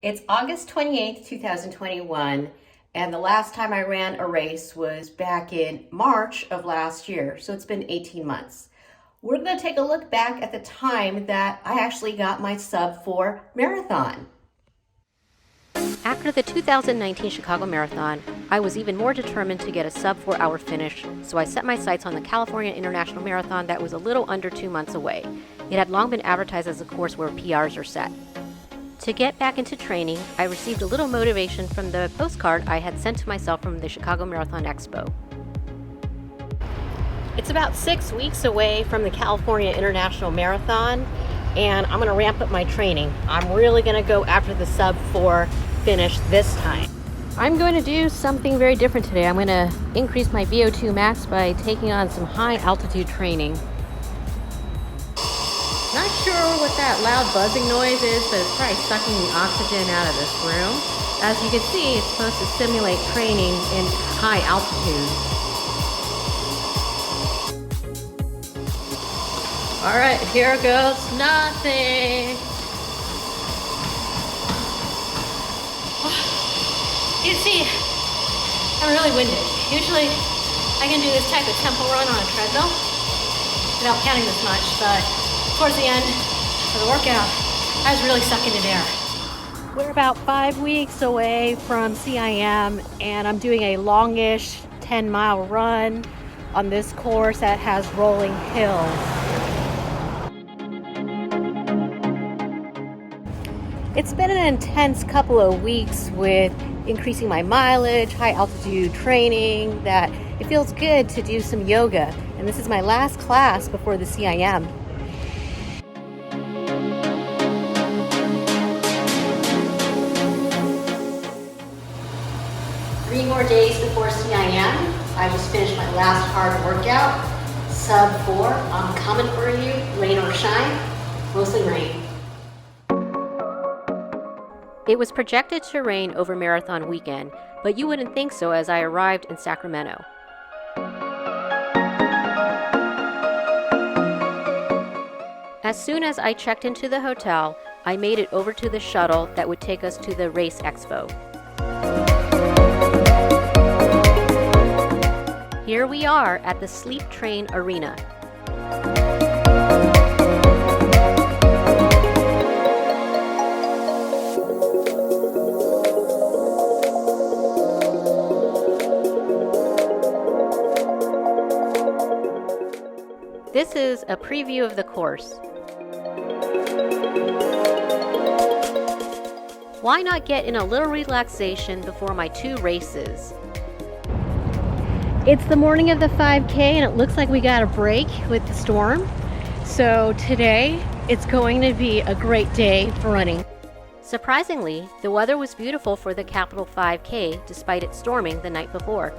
It's August 28th, 2021, and the last time I ran a race was back in March of last year, so it's been 18 months. We're going to take a look back at the time that I actually got my sub-4 marathon. After the 2019 Chicago Marathon, I was even more determined to get a sub-4 hour finish, so I set my sights on the California International Marathon that was a little under 2 months away. It had long been advertised as a course where PRs are set. To get back into training, I received a little motivation from the postcard I had sent to myself from the Chicago Marathon Expo. It's about 6 weeks away from the California International Marathon, and I'm going to ramp up my training. I'm really going to go after the sub-4 finish this time. I'm going to do something very different today. I'm going to increase my VO2 max by taking on some high altitude training. Not sure what that loud buzzing noise is, but it's probably sucking the oxygen out of this room. As you can see, it's supposed to simulate training in high altitude. All right, here goes nothing. You can see, I'm really winded. Usually I can do this type of tempo run on a treadmill without counting this much, but towards the end of the workout, I was really sucking in air. We're about 5 weeks away from CIM, and I'm doing a longish 10-mile run on this course that has rolling hills. It's been an intense couple of weeks with increasing my mileage, high altitude training, that it feels good to do some yoga. And this is my last class before the CIM. 3 more days before CIM. I just finished my last hard workout, sub-4. I'm coming for you, rain or shine, mostly rain. It was projected to rain over marathon weekend, but you wouldn't think so as I arrived in Sacramento. As soon as I checked into the hotel, I made it over to the shuttle that would take us to the race expo. Here we are at the Sleep Train Arena. This is a preview of the course. Why not get in a little relaxation before my 2 races? It's the morning of the 5K, and it looks like we got a break with the storm. So today, it's going to be a great day for running. Surprisingly, the weather was beautiful for the Capital 5K despite it storming the night before.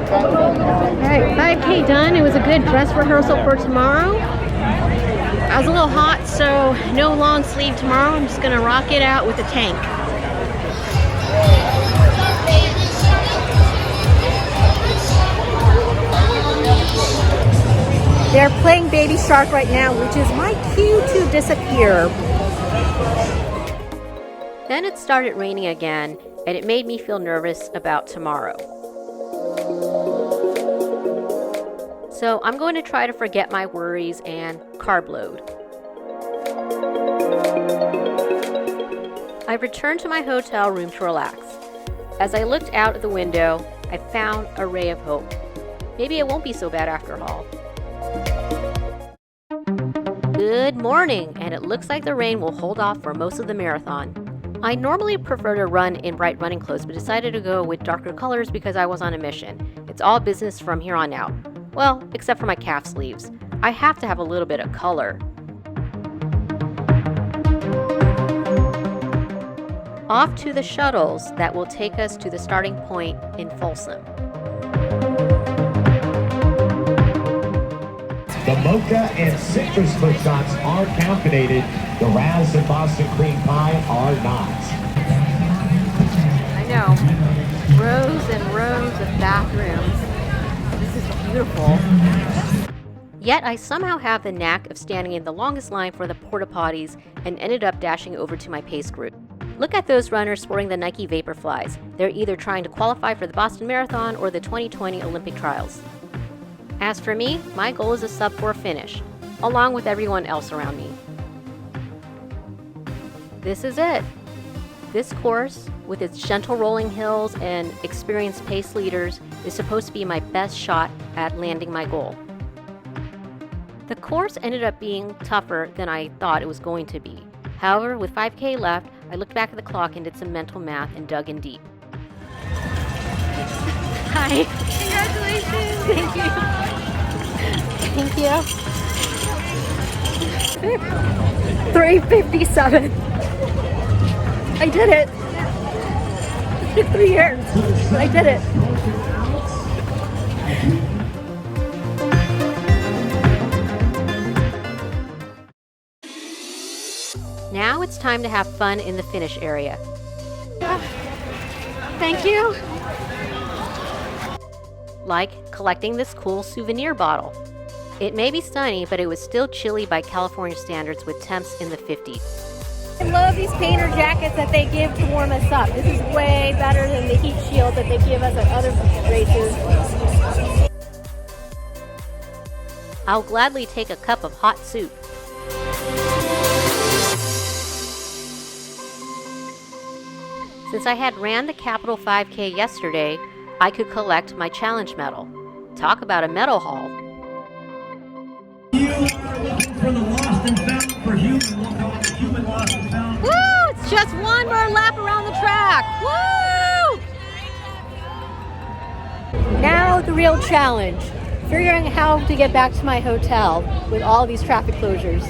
Alright, 5K done. It was a good dress rehearsal for tomorrow. I was a little hot, so no long sleeve tomorrow. I'm just going to rock it out with a tank. They're playing Baby Shark right now, which is my cue to disappear. Then it started raining again, and it made me feel nervous about tomorrow. So I'm going to try to forget my worries and carb load. I returned to my hotel room to relax. As I looked out of the window, I found a ray of hope. Maybe it won't be so bad after all. Good morning, and it looks like the rain will hold off for most of the marathon. I normally prefer to run in bright running clothes, but decided to go with darker colors because I was on a mission. It's all business from here on out. Well, except for my calf sleeves. I have to have a little bit of color. Off to the shuttles that will take us to the starting point in Folsom. The mocha and citrus foot shots are caffeinated. The Raz and Boston cream pie are not. I know. Rows and rows of bathrooms. This is beautiful. Yet I somehow have the knack of standing in the longest line for the porta potties and ended up dashing over to my pace group. Look at those runners sporting the Nike Vaporflies. They're either trying to qualify for the Boston Marathon or the 2020 Olympic trials. As for me, my goal is a sub 4 finish, along with everyone else around me. This is it. This course, with its gentle rolling hills and experienced pace leaders, is supposed to be my best shot at landing my goal. The course ended up being tougher than I thought it was going to be. However, with 5K left, I looked back at the clock and did some mental math and dug in deep. Hi. Congratulations. Thank you. Thank you. 3:57. I did it. It took 3 years, but I did it. Now it's time to have fun in the finish area. Thank you. Like collecting this cool souvenir bottle. It may be sunny, but it was still chilly by California standards with temps in the 50s. I love these painter jackets that they give to warm us up. This is way better than the heat shield that they give us at other races. I'll gladly take a cup of hot soup. Since I had ran the Capital 5K yesterday, I could collect my challenge medal. Talk about a medal haul. You are looking for the lost and found for human. We'll call it the human lost and found. Woo! It's just one more lap around the track. Woo! Now the real challenge, figuring how to get back to my hotel with all these traffic closures.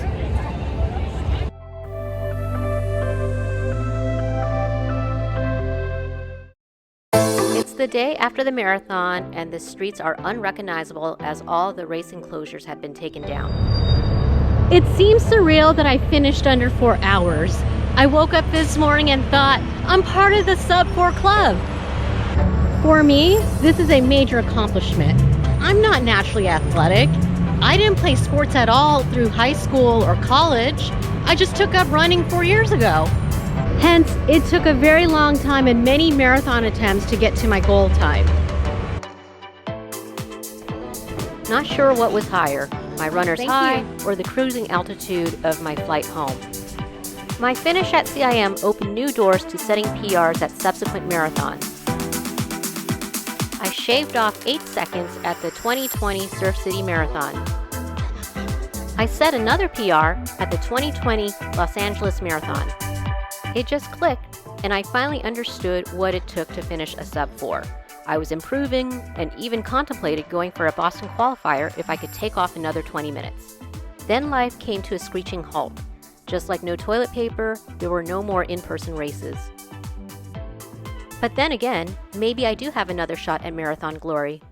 It's the day after the marathon, and the streets are unrecognizable as all the race enclosures have been taken down. It seems surreal that I finished under 4 hours. I woke up this morning and thought, I'm part of the sub 4 club. For me, this is a major accomplishment. I'm not naturally athletic. I didn't play sports at all through high school or college. I just took up running 4 years ago. Hence, it took a very long time and many marathon attempts to get to my goal time. Not sure what was higher, my runner's high or the cruising altitude of my flight home. My finish at CIM opened new doors to setting PRs at subsequent marathons. I shaved off 8 seconds at the 2020 Surf City Marathon. I set another PR at the 2020 Los Angeles Marathon. It just clicked, and I finally understood what it took to finish a sub 4. I was improving and even contemplated going for a Boston qualifier if I could take off another 20 minutes. Then life came to a screeching halt. Just like no toilet paper, there were no more in-person races. But then again, maybe I do have another shot at marathon glory.